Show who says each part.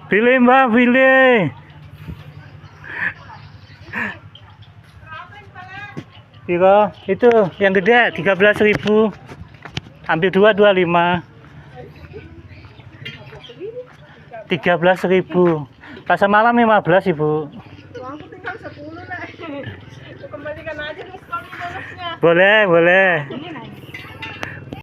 Speaker 1: Pilih mbak, pilih. Piro? Itu yang gede 13.000. Ambil 2 25. 13.000. Pasar malam 15 ibu.
Speaker 2: Uangku tinggal 10 lah. Kembalikan aja nih bonusnya.
Speaker 1: Boleh, boleh.